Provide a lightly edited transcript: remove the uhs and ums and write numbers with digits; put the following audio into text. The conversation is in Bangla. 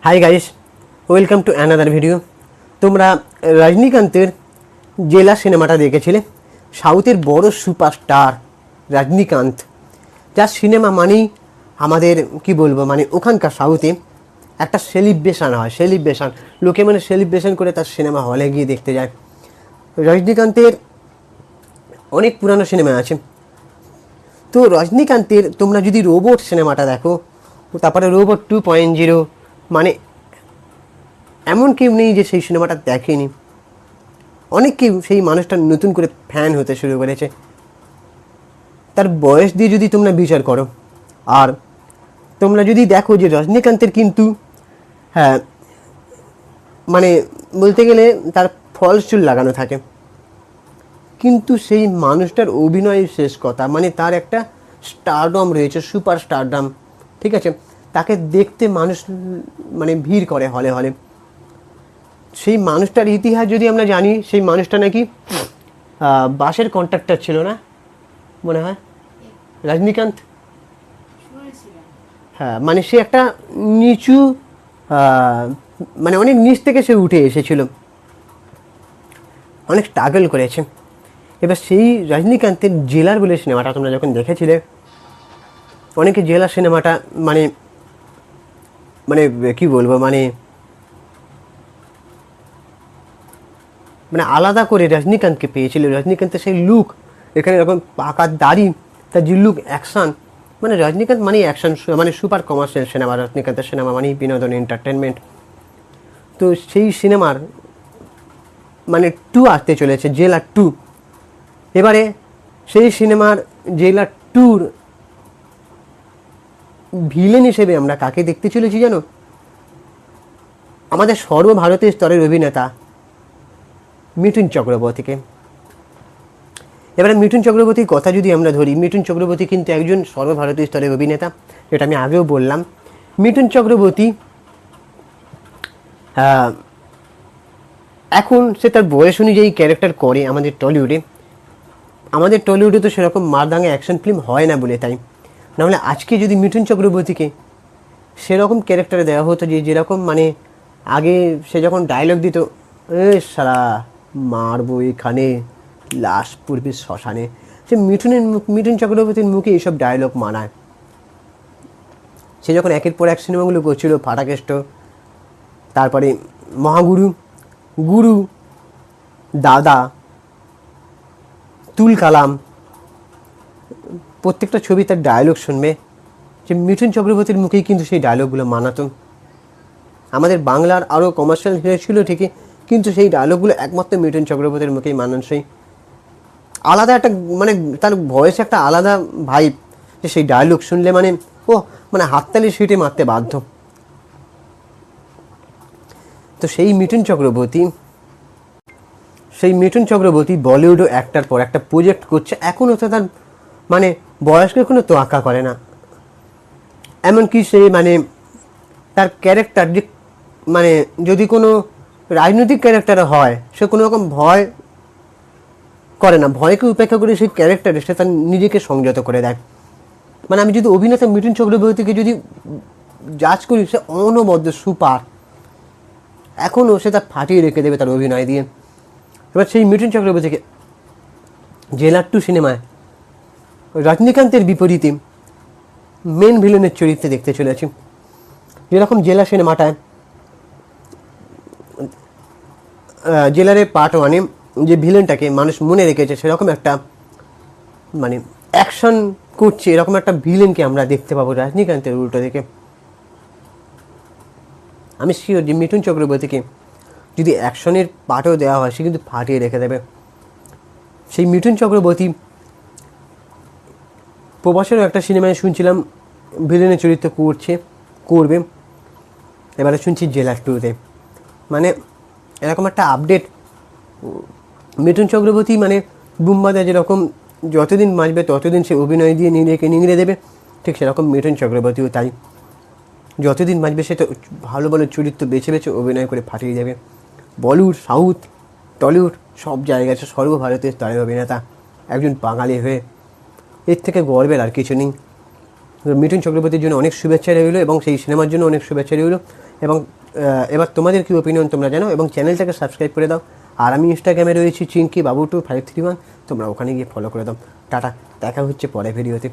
Hi guys, welcome to another video. তোমরা রজনীকান্তের জেলা সিনেমাটা দেখেছিলে। সাউথের বড় সুপারস্টার রজনীকান্ত, যার সিনেমা মানেই আমাদের কি বলবো, মানে ওখানকার সাউথে একটা সেলিব্রেশন হয়। লোকে মানে সেলিব্রেশন করে তার সিনেমা হলে গিয়ে দেখতে যায়। রজনীকান্তের অনেক পুরানো সিনেমা আছে। তো রজনীকান্তের তোমরা যদি রোবট সিনেমাটা দেখো, তারপরে রোবট 2.0, মানে এমন কেউ নেই যে সেই সিনেমাটা দেখেনি। অনেক কেউ সেই মানুষটার নতুন করে ফ্যান হতে শুরু করেছে। তার বয়স দিয়ে যদি তোমরা বিচার করো, আর তোমরা যদি দেখো যে রজনীকান্তের কিন্তু হ্যাঁ মানে বলতে গেলে তার ফলস চুল লাগানো থাকে, কিন্তু সেই মানুষটার অভিনয় শেষ কথা। মানে তার একটা স্টারডম রয়েছে, সুপার স্টারডম, ঠিক আছে। তাকে দেখতে মানুষ মানে ভিড় করে হলে হলে। সেই মানুষটার ইতিহাস যদি আমরা জানি, সেই মানুষটা নাকি বাসের কন্ট্রাক্টর ছিল না, মনে হয় রজনীকান্ত। হ্যাঁ, মানে সে একটা নিচু মানে অনেক নিচ থেকে সে উঠে এসেছিল, অনেক স্ট্রাগল করেছে। এবার সেই রজনীকান্তের জেলার বলে সিনেমাটা তোমরা যখন দেখেছিলে, অনেকে জেলার সিনেমাটা মানে মানে কি বলবো, মানে মানে আলাদা করে রজনীকান্তকে পেয়েছিল। রজনীকান্তের সেই লুক, এখানে এরকম পাকার দাড়ি, তার যে লুক, অ্যাকশান, মানে রজনীকান্ত মানে অ্যাকশান, মানে সুপার কমার্শিয়াল সিনেমা। রজনীকান্তের সিনেমা মানেই বিনোদন, এন্টারটেনমেন্ট। তো সেই সিনেমার মানে 2 আসতে চলেছে, জেলার 2। এবারে সেই সিনেমার জেলার 2-র ভিলেন হিসেবে আমরা কাকে দেখতে চলেছি জানো? আমাদের সর্বভারতীয় স্তরের অভিনেতা মিঠুন চক্রবর্তীকে। এবারে মিঠুন চক্রবর্তীর কথা যদি আমরা ধরি, মিঠুন চক্রবর্তী কিন্তু একজন সর্বভারতীয় স্তরের অভিনেতা, যেটা আমি আগেও বললাম। মিঠুন চক্রবর্তী এখন সে তার বয়স অনুযায়ী ক্যারেক্টার করে আমাদের টলিউডে। আমাদের টলিউডে তো সেরকম মারদাঙ্গে অ্যাকশন ফিল্ম হয় না বলে তাই। নাহলে আজকে যদি মিঠুন চক্রবর্তীকে সেরকম ক্যারেক্টারে দেওয়া হতো, যে যেরকম মানে আগে সে যখন ডায়লগ দিত, এ সারা মারবো এখানে, লাশ পূর্বে শ্মশানে, সে মিঠুন চক্রবর্তীর মুখে এইসব ডায়লগ মানায়। সে যখন একের পর এক সিনেমাগুলো করছিল, ফাটাকেষ্ট, তারপরে মহাগুরু, গুরু, দাদা, তুল কালাম, প্রত্যেকটা ছবি তার ডায়লগ শুনবে যে মিঠুন চক্রবর্তীর মুখেই কিন্তু সেই ডায়লগগুলো মানাতো। আমাদের বাংলার আরও কমার্শিয়াল হিরো ছিল ঠিকই, কিন্তু সেই ডায়লগগুলো একমাত্র মিঠুন চক্রবর্তীর মুখেই মানানসই। আলাদা একটা মানে তার ভয়েসে একটা আলাদা ভাইব, যে সেই ডায়লগ শুনলে মানে মানে হাততালি সিটে মারতে বাধ্য। তো সেই মিঠুন চক্রবর্তী বলিউডও একটার পর একটা প্রজেক্ট করছে। এখনও তো তার মানে বয়সকে কোনো তোয়াক্কা করে না। এমনকি সে মানে তার ক্যারেক্টার যে মানে যদি কোনো রাজনৈতিক ক্যারেক্টার হয়, সে কোনো রকম ভয় করে না। ভয়কে উপেক্ষা করে সেই ক্যারেক্টারে সে তার নিজেকে সংযত করে দেয়। মানে আমি যদি অভিনেতা মিঠুন চক্রবর্তীকে যদি জাজ করি, সে অনবদ্য সুপার। এখনও সে তার ফাটিয়ে রেখে দেবে তার অভিনয় দিয়ে। এবার সেই মিঠুন চক্রবর্তীকে জেলার 2 সিনেমায় রজনীকান্তের বিপরীতে মেন ভিলেনের চরিত্রে দেখতে চলেছি। যেরকম জেলা সিনেমাটায় জেলারের পার্ট 1-এ যে ভিলেনটাকে মানুষ মনে রেখেছে, সেরকম একটা মানে অ্যাকশন করছে, এরকম একটা ভিলেনকে আমরা দেখতে পাবো রজনীকান্তের উল্টো দিকে। আমি শিওর যে মিঠুন চক্রবর্তীকে যদি অ্যাকশনের পার্টও দেওয়া হয়, সে কিন্তু ফাটিয়ে রেখে দেবে। সেই মিঠুন চক্রবর্তী প্রবাসেরও একটা সিনেমায় শুনছিলাম ভিলেনের চরিত্র করবে। এবারে শুনছি জেলার 2-তে। মানে এরকম একটা আপডেট। মিঠুন চক্রবর্তী মানে বুম্বাদা যেরকম যতদিন বাঁচবে ততদিন সে অভিনয় দিয়ে নিজেকে নিংড়ে দেবে, ঠিক সেরকম মিঠুন চক্রবর্তীও তাই। যতদিন বাঁচবে সে তো ভালো ভালো চরিত্র বেছে বেছে অভিনয় করে ফাটিয়ে যাবে। বলিউড, সাউথ, টলিউড সব জায়গায় সে সর্বভারতীয় স্তরের অভিনেতা, একজন বাঙালি হয়ে। এর থেকে গর্বের আর কিছু নেই। মিঠুন চক্রবর্তীর জন্য অনেক শুভেচ্ছা রইল, এবং সেই সিনেমার জন্য অনেক শুভেচ্ছা রইল। এবং এবার তোমাদের কী ওপিনিয়ন তোমরা জানো, এবং চ্যানেলটাকে সাবস্ক্রাইব করে দাও। আর আমি ইনস্টাগ্রামে রয়েছি চিঙ্কি বাবু 2531, তোমরা ওখানে গিয়ে ফলো করে দাও। টাটা, দেখা হচ্ছে পরের ভিডিওতে।